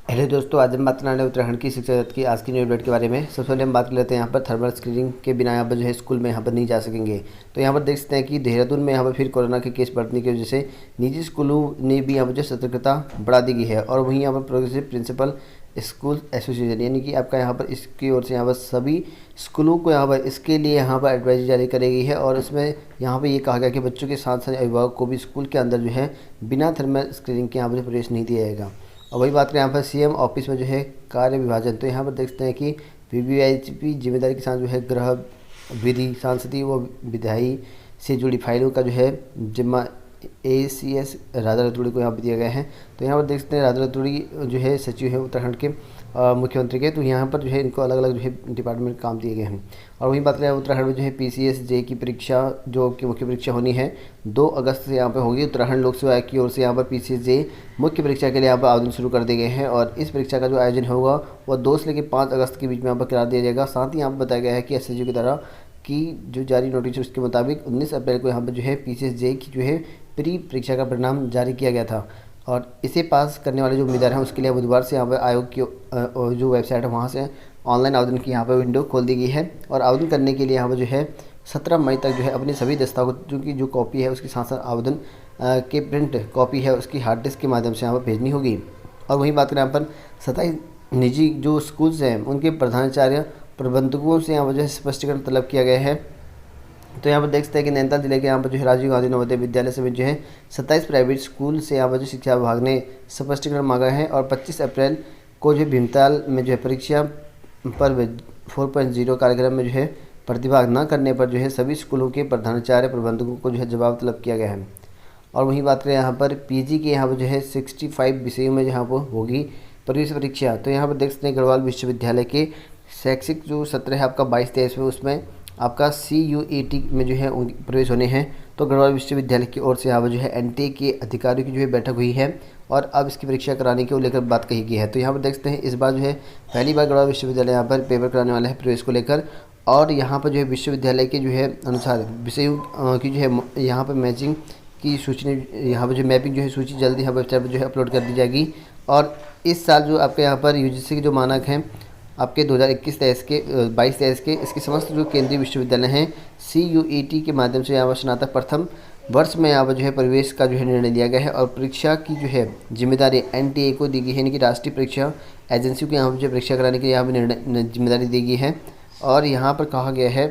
Hello दोस्तों, आज हम बात करने वाले हैं उत्तराखंड की शिक्षा जगत की आज की न्यू अपडेट के बारे में। सबसे पहले हम बात कर लेते हैं यहाँ पर थर्मल स्क्रीनिंग के बिना यहाँ पर जो है स्कूल में यहाँ पर नहीं जा सकेंगे। तो यहाँ पर देख सकते हैं कि देहरादून में यहाँ पर फिर कोरोना के केस बढ़ने की वजह से निजी स्कूलों ने भी यहाँ पर जो सतर्कता बढ़ा दी गई है। और वहीं यहाँ पर प्रोग्रेसिव प्रिंसिपल स्कूल एसोसिएशन यानी कि आपका यहाँ पर इसकी ओर से यहाँ पर सभी स्कूलों को यहाँ पर इसके लिए यहाँ पर एडवाइजरी जारी करी गई है। और इसमें यहाँ पर ये कहा गया कि बच्चों के साथ साथ अभिभावक को भी स्कूल के अंदर जो है बिना थर्मल स्क्रीनिंग के यहाँ पर प्रवेश नहीं दिया जाएगा। और वही बात करें यहाँ पर सीएम ऑफिस में जो है कार्य विभाजन, तो यहाँ पर देखते हैं कि वीवीआईपी जिम्मेदारी के साथ जो है गृह विधि सांसदीय व विधायी से जुड़ी फाइलों का जो है जिम्मा ACS राधा रतूड़ी को यहाँ पर दिया गया है। तो यहाँ पर देख सकते हैं राधा रतूड़ी जो है सचिव है उत्तराखंड के मुख्यमंत्री के। तो यहाँ पर जो है इनको अलग अलग जो है डिपार्टमेंट काम दिए गए हैं। और वहीं बात करें उत्तराखंड में जो है PCS जे की परीक्षा जो कि मुख्य परीक्षा होनी है 2 अगस्त से यहाँ पर होगी। उत्तराखंड लोक सेवा आयोग की ओर से यहाँ पर PCS जे मुख्य परीक्षा के लिए यहाँ पर आवेदन शुरू कर दिए गए हैं। और इस परीक्षा का जो आयोजन होगा वह 2 से लेकर 5 अगस्त के बीच में यहाँ पर करा दिया जाएगा। साथ ही यहाँ पर बताया गया है कि SSU की द्वारा की जो जारी नोटिस है उसके मुताबिक 19 अप्रैल को यहाँ पर जो है PCS जे की जो है प्री परीक्षा का परिणाम जारी किया गया था। और इसे पास करने वाले जो उम्मीदवार हैं उसके लिए बुधवार से यहाँ पर आयोग की जो वेबसाइट है वहाँ से ऑनलाइन आवेदन की यहाँ पर विंडो खोल दी गई है। और आवेदन करने के लिए यहाँ पर जो है 17 मई तक जो है अपने सभी दस्तावेजों की जो कॉपी है उसके साथ साथ आवेदन के प्रिंट कॉपी है उसकी हार्ड डिस्क के माध्यम से यहाँ पर भेजनी होगी। और वहीं बात करें यहाँ पर 27 निजी जो स्कूल्स हैं उनके प्रधानाचार्य प्रबंधकों से यहाँ पर जो है स्पष्टीकरण तलब किया गया है। तो यहाँ पर देख सकते हैं कि नैनीताल जिले के यहाँ पर जो है राजीव गांधी नवोदय विद्यालय समेत जो है 27 प्राइवेट स्कूल से यहाँ पर जो शिक्षा विभाग ने स्पष्टीकरण मांगा है। और 25 अप्रैल को जो भीमताल में जो है परीक्षा पर 4.0 कार्यक्रम में जो है प्रतिभाग न करने पर जो है सभी स्कूलों के प्रधानाचार्य प्रबंधकों को जो है जवाब तलब किया गया है। और वहीं बात करें यहाँ पर PG के यहाँ पर जो है 65 विषयों में जहाँ पर होगी प्रवेश परीक्षा। तो यहाँ पर देख सकते हैं गढ़वाल विश्वविद्यालय के शैक्षिक जो सत्र है आपका 22-23 में, उसमें आपका CUET में जो है प्रवेश होने हैं। तो गढ़वाल विश्वविद्यालय की ओर से यहाँ पर जो है NTA के अधिकारियों की जो है बैठक हुई है और अब इसकी परीक्षा कराने को लेकर बात कही गई है। तो यहाँ पर देख सकते हैं इस बार जो है पहली बार गढ़वाल विश्वविद्यालय यहाँ पर पेपर कराने वाला है प्रवेश को लेकर। और यहाँ पर जो है विश्वविद्यालय के जो है अनुसार विषयों की जो है यहाँ पर मैचिंग की सूची यहाँ पर जो मैपिंग जो है सूची जल्दी यहाँ वेबसाइट पर जो है अपलोड कर दी जाएगी। और इस साल जो आपके यहाँ पर UGC के जो मानक हैं आपके 2021-23 के 22-23 के इसके समस्त जो केंद्रीय विश्वविद्यालय हैं CUET के माध्यम से यहाँ पर स्नातक प्रथम वर्ष में यहाँ पर जो है प्रवेश का जो है निर्णय लिया गया है। और परीक्षा की जो है जिम्मेदारी NTA को दी गई है यानी कि राष्ट्रीय परीक्षा एजेंसी को यहाँ पर जो परीक्षा कराने की यहाँ पर निर्णय जिम्मेदारी दी गई है। और यहाँ पर कहा गया है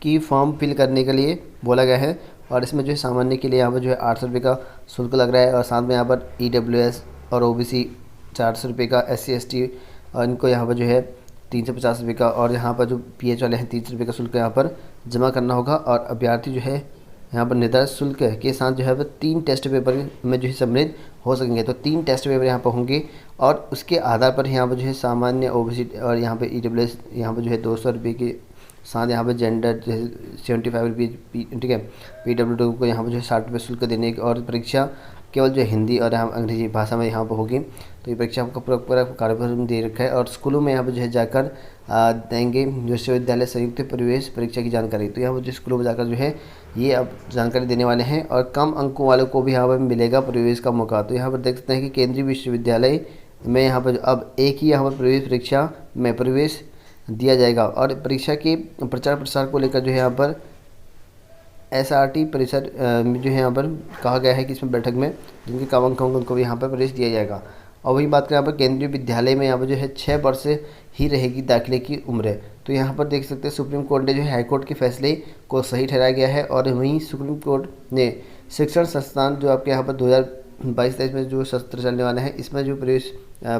कि फॉर्म फिल करने के लिए बोला गया है। और इसमें जो है सामान्य के लिए यहाँ पर जो है 800 रुपये का शुल्क लग रहा है। और साथ में यहाँ पर EWS और OBC 400 रुपये का, SC ST और इनको यहाँ पर जो है 350 रुपये का, और यहाँ पर जो PH वाले हैं 30 रुपये का शुल्क यहाँ पर जमा करना होगा। और अभ्यर्थी जो है यहाँ पर निर्धारित शुल्क के साथ जो है वह 3 टेस्ट पेपर में जो है सम्मिलित हो सकेंगे। तो 3 टेस्ट पेपर यहाँ पर होंगे और उसके आधार पर यहाँ पर जो है सामान्य OBC और यहाँ पर EWS यहाँ पर जो है 200 रुपये के साथ यहाँ पर जेंडर जो है 75 रुपये, ठीक है। PWD को यहाँ पर जो है 60 रुपये शुल्क देने की, और परीक्षा केवल जो हिंदी और अंग्रेजी भाषा में यहाँ पर होगी। तो ये परीक्षा आपका पूरा कार्यक्रम दे रखा है और स्कूलों में यहाँ पर जो है जाकर देंगे विश्वविद्यालय संयुक्त प्रवेश परीक्षा की जानकारी। तो यहाँ पर जो स्कूलों में जाकर जो है ये अब जानकारी देने वाले हैं और कम अंकों वालों को भी यहाँ पर मिलेगा प्रवेश का मौका। तो यहाँ पर देख सकते हैं कि केंद्रीय विश्वविद्यालय में यहाँ पर अब एक ही यहाँ पर प्रवेश परीक्षा में प्रवेश दिया जाएगा। और परीक्षा के प्रचार प्रसार को लेकर जो है यहाँ पर SRT परिषद में जो है यहाँ पर कहा गया है कि इसमें बैठक में जिनके कम अंक होंगे उनको भी यहाँ पर प्रवेश दिया जाएगा। और वही बात करें यहाँ पर केंद्रीय विद्यालय में यहाँ पर जो है 6 वर्ष ही रहेगी दाखिले की उम्र। तो यहाँ पर देख सकते हैं सुप्रीम कोर्ट ने जो है हाईकोर्ट के फैसले को सही ठहराया गया है। और वहीं सुप्रीम कोर्ट ने शिक्षण संस्थान जो आपके यहाँ पर 2022-23 में जो सत्र चलने वाला है इसमें जो प्रवेश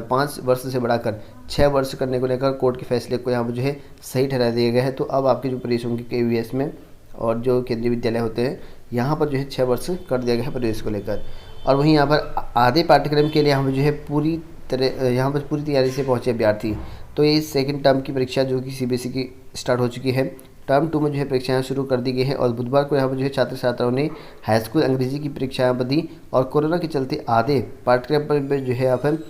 5 वर्ष से बढ़ाकर 6 वर्ष करने को लेकर कोर्ट के फैसले को यहाँ पर जो है सही ठहरा दिया गया है। तो अब आपके जो प्रवेश होंगे KVS में और जो केंद्रीय विद्यालय होते हैं यहाँ पर जो है 6 वर्ष कर दिया गया है प्रवेश को लेकर। और वहीं यहाँ पर आधे पाठ्यक्रम के लिए यहाँ पर जो है पूरी तैयारी से पहुँचे अभ्यर्थी। तो ये सेकंड टर्म की परीक्षा जो कि CBSE की स्टार्ट हो चुकी है, टर्म 2 में जो है परीक्षाएं शुरू कर दी गई है। और बुधवार को यहाँ पर जो है छात्र छात्राओं ने हाई स्कूल अंग्रेजी की परीक्षाएं दी। और कोरोना के चलते आधे पाठ्यक्रम पर जो है यहाँ पर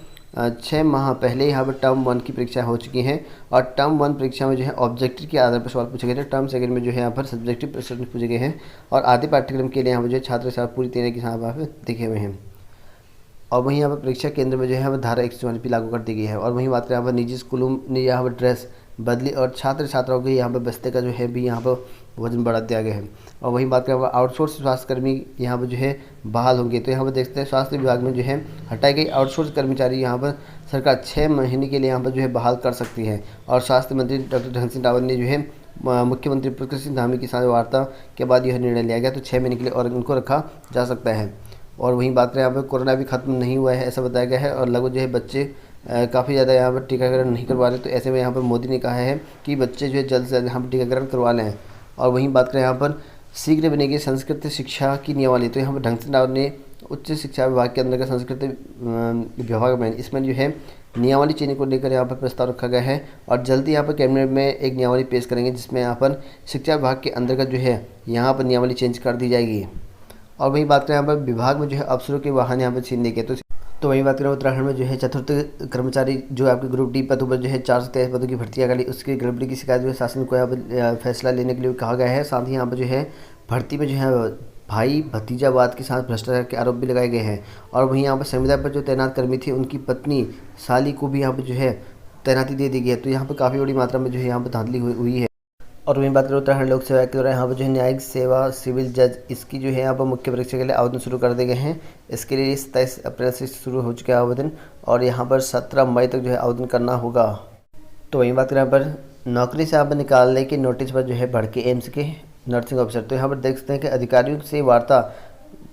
6 माह पहले यहाँ पर टर्म 1 की परीक्षाएं हो चुकी हैं। और टर्म 1 परीक्षा में जो है ऑब्जेक्टिव के आधार पर सवाल पूछे गए थे। टर्म सेकंड में जो है यहाँ पर सब्जेक्टिव प्रश्न पूछे गए हैं। और आधे पाठ्यक्रम के लिए यहाँ पर जो है छात्र पूरी तैयारी के साथ यहाँ पर दिखे हुए हैं। और वहीं यहाँ पर परीक्षा केंद्र में जो है वह धारा 144 भी लागू कर दी गई है। और वहीं बात करें यहाँ पर निजी स्कूलों में यहाँ पर ड्रेस बदली और छात्र छात्राओं के यहाँ पर बस्ते का जो है भी यहाँ पर वजन बढ़ा दिया गया है। और वहीं बात करें आउटसोर्स स्वास्थ्यकर्मी यहाँ पर जो है बहाल होंगे। तो यहाँ पर देखते हैं स्वास्थ्य विभाग में जो है हटाई गई आउटसोर्स कर्मचारी यहाँ पर सरकार 6 महीने के लिए यहाँ पर जो है बहाल कर सकती है। और स्वास्थ्य मंत्री डॉक्टर धन सिंह रावत ने जो है मुख्यमंत्री पुष्कर सिंह धामी के साथ वार्ता के बाद यह निर्णय लिया गया। तो 6 महीने के लिए और इनको रखा जा सकता है। और वहीं बात करें यहाँ पर कोरोना भी खत्म नहीं हुआ है ऐसा बताया गया है। और लगभग जो है बच्चे काफ़ी ज़्यादा यहाँ पर टीकाकरण नहीं करवा रहे। तो ऐसे में यहाँ पर मोदी ने कहा है कि बच्चे जो है जल्द से जल्द यहाँ पर टीकाकरण करवा लें। और वहीं बात करें यहाँ पर शीघ्र बनेगी संस्कृत शिक्षा की नियमावली। तो यहाँ पर ढंग सिंह रावत ने उच्च शिक्षा विभाग के अंदर का संस्कृत विभाग में इसमें जो है नियमावली चेंज को लेकर यहाँ पर प्रस्ताव रखा गया है। और जल्दी यहाँ पर कैबिनेट में एक नियमावली पेश करेंगे जिसमें यहाँ पर शिक्षा विभाग के अंदर का जो है यहाँ पर नियमावली चेंज कर दी जाएगी। और वहीं बात करें यहाँ पर विभाग में जो है अफसरों के वाहन यहाँ पर छीनने के तो वहीं बात करें उत्तराखंड में जो है चतुर्थ कर्मचारी जो आपके ग्रुप डी पदों पर जो है 423 पदों की भर्ती आ गई। उसकी गड़बड़ी की शिकायत जो है शासन को यहाँ पर फैसला लेने के लिए कहा गया है। साथ ही यहाँ पर जो है भर्ती में जो है भाई भतीजावाद के साथ भ्रष्टाचार के आरोप भी लगाए गए हैं। और वहीं यहाँ पर संविदा पर जो तैनात कर्मी थी उनकी पत्नी साली को भी यहाँ पर जो है तैनाती दे दी गई है। तो यहाँ पर काफ़ी बड़ी मात्रा में जो है यहाँ पर धांधली हुई है। और वहीं बात करें उत्तराखंड लोक सेवा के दौरान यहाँ पर जो है न्यायिक सेवा सिविल जज इसकी जो है यहाँ पर मुख्य परीक्षा के लिए आवेदन शुरू कर दिए गए हैं। इसके लिए 27 अप्रैल से शुरू हो चुका है आवेदन और यहाँ पर 17 मई तक जो है आवेदन करना होगा। तो वहीं बात करें यहाँ पर नौकरी से यहाँ पर निकालने के नोटिस पर जो है भड़के एम्स के नर्सिंग ऑफिसर। तो यहाँ पर देख सकते हैं कि अधिकारियों से वार्ता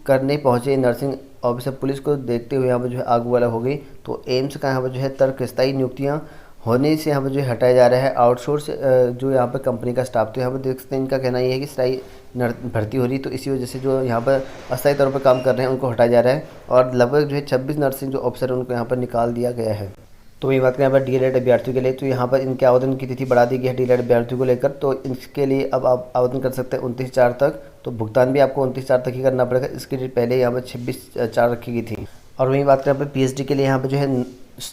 करने पहुँचे नर्सिंग ऑफिसर पुलिस को देखते हुए यहाँ पर जो है आग वाला हो गई। तो एम्स का यहाँ पर जो है तर्क स्थायी नियुक्तियाँ होने से यहाँ पर जो है हटाया जा रहा है आउटसोर्स जो यहाँ पर कंपनी का स्टाफ। तो यहाँ पर देख सकते हैं इनका कहना ये है कि स्थायी भर्ती हो रही तो इसी वजह से जो यहाँ पर अस्थायी तौर पर काम कर रहे हैं उनको हटाया जा रहा है। और लगभग जो है 26 नर्सिंग जो ऑफिसर है उनको यहाँ पर निकाल दिया गया है। तो वही बात करें यहाँ पर डीएलएड अभ्यर्थियों के लिए तो यहाँ पर इनके आवेदन की तिथि बढ़ा दी गई है डीएलएड अभ्यर्थियों को लेकर। तो इसके लिए अब आप आवेदन कर सकते हैं 29/4 तक। तो भुगतान भी आपको 29/4 तक ही करना पड़ेगा। इसके लिए पहले यहाँ पर 26/4 रखी गई थी। और वहीं बात करें यहाँ पर पीएचडी के लिए यहाँ पर जो है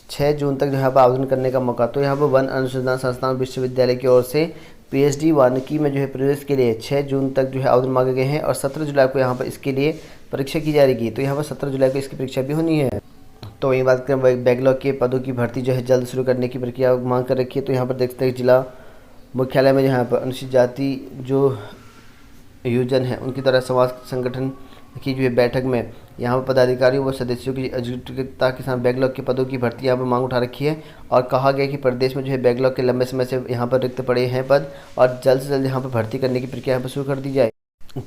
6 जून तक जो है आवेदन करने का मौका। तो यहाँ पर वन अनुसंधान संस्थान विश्वविद्यालय की ओर से पीएचडी वानिकी में जो है प्रवेश के लिए 6 जून तक जो है आवेदन मांगे गए हैं और 17 जुलाई को यहाँ पर इसके लिए परीक्षा की जाएगी। तो यहाँ पर 17 जुलाई को इसकी परीक्षा भी होनी है। तो वहीं बात करें बैकलॉग के पदों की भर्ती जो है जल्द शुरू करने की प्रक्रिया मांग कर रखी है। तो यहाँ पर देखते हैं जिला मुख्यालय में यहाँ पर अनुसूचित जाति जो योजन है उनकी तरह समाज संगठन की जो है बैठक में यहाँ पर पदाधिकारियों व सदस्यों की एकजुटता के साथ बैकलॉग के पदों की भर्ती यहाँ पर मांग उठा रखी है। और कहा गया कि प्रदेश में जो है बैकलॉग के लंबे समय से यहाँ पर रिक्त पड़े हैं पद और जल्द से जल्द यहाँ पर भर्ती करने की प्रक्रिया यहाँ पर शुरू कर दी जाए।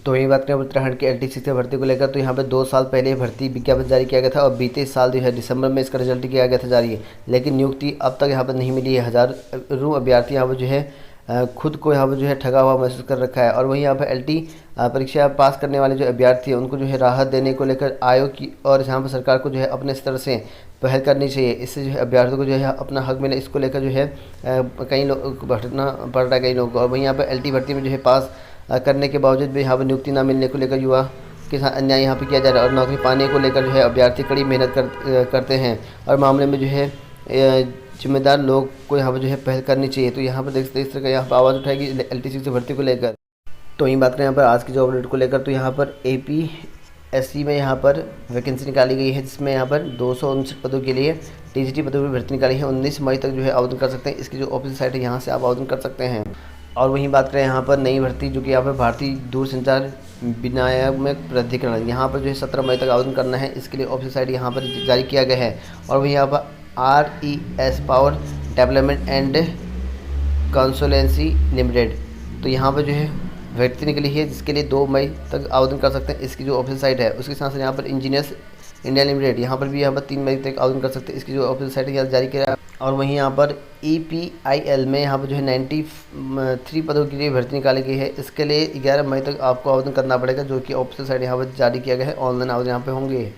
तो यही बात करें उत्तराखंड के एलटी शिक्षा भर्ती को लेकर तो यहाँ पर 2 साल पहले भर्ती विज्ञापन जारी किया गया था और बीते साल जो है दिसंबर में इसका रिजल्ट किया गया था जारी, लेकिन नियुक्ति अब तक यहाँ पर नहीं मिली है। हज़ारों अभ्यर्थी यहाँ पर जो है खुद को यहाँ पर जो है ठगा हुआ महसूस कर रखा है। और वहीं यहाँ पर एलटी परीक्षा पास करने वाले जो अभ्यर्थी हैं उनको जो है राहत देने को लेकर आयोग की और यहाँ पर सरकार को जो है अपने स्तर से पहल करनी चाहिए। इससे जो है अभ्यर्थियों को जो है अपना हक मिले, इसको लेकर जो है कई लोग भटकना पड़ रहा है कई लोगों को। और वहीं यहाँ पर एलटी भर्ती में जो है पास करने के बावजूद भी यहाँ पर नियुक्ति न मिलने को लेकर युवा के साथ अन्याय यहाँ पर किया जा रहा है। और नौकरी पाने को लेकर जो है अभ्यर्थी कड़ी मेहनत करते हैं और मामले में जो है जिम्मेदार लोग को यहाँ पर जो है पहल करनी चाहिए। तो यहाँ पर देखते इस तरह का यहाँ पर आवाज़ उठाएगी एलटीसी से भर्ती को लेकर। तो यही बात करें यहाँ पर आज की जॉब अपडेट को लेकर तो यहाँ पर एपीएससी में यहाँ पर वैकेंसी निकाली गई है जिसमें यहाँ पर 259 पदों के लिए टीजीटी पदों की भर्ती निकाली है। 19 मई तक जो है आवेदन कर सकते हैं। इसकी जो ऑफिशियल साइट है यहाँ से आप आवेदन कर सकते हैं। और वहीं बात करें यहाँ पर नई भर्ती जो कि यहाँ पर भारतीय दूरसंचार विनियामक प्राधिकरण यहाँ पर जो है 17 मई तक आवेदन करना है। इसके लिए ऑफिशियल साइट यहाँ पर जारी किया गया है। और वहीं यहाँ पर RES power development and consultancy limited तो यहाँ पर जो है भर्ती निकली है जिसके लिए 2 मई तक आवेदन कर सकते हैं। इसकी जो ऑफिशियल साइट है उसके साथ साथ यहाँ पर इंजीनियर्स इंडिया लिमिटेड यहाँ पर भी यहाँ पर 3 मई तक आवेदन कर सकते हैं। इसकी जो ऑफिशियल साइट है जारी किया। और वहीं यहाँ पर EPIL में यहाँ पर जो है 93 पदों के लिए भर्ती निकाली गई है। इसके लिए 11 मई तक आपको आवेदन करना पड़ेगा जो कि ऑफिशियल साइट यहाँ पर जारी किया गया है। ऑनलाइन आवेदन यहाँ पे होंगे।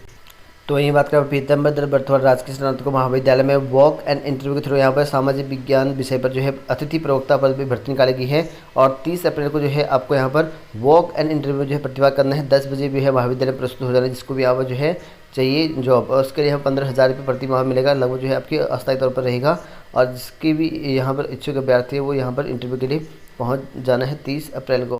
तो यही बात करें पीतम्बर बर्थवाड़ा राजकीय स्नातक महाविद्यालय में वॉक एंड इंटरव्यू के थ्रू यहाँ पर सामाजिक विज्ञान विषय पर जो है अतिथि प्रवक्ता पद पर भर्ती निकाली गई है। और 30 अप्रैल को जो है आपको यहाँ पर वॉक एंड इंटरव्यू जो है प्रतिभा करना है। 10 बजे भी है महाविद्यालय प्रस्तुत हो जाना है जिसको भी यहाँ पर जो है चाहिए जॉब। और उसके लिए यहाँ 15,000 रुपये प्रति माह मिलेगा लगभग जो है आपके अस्थायी तौर पर रहेगा। और जिसकी भी यहाँ पर इच्छुक अभ्यर्थी है वो यहाँ पर इंटरव्यू के लिए पहुँच जाना है 30 अप्रैल को।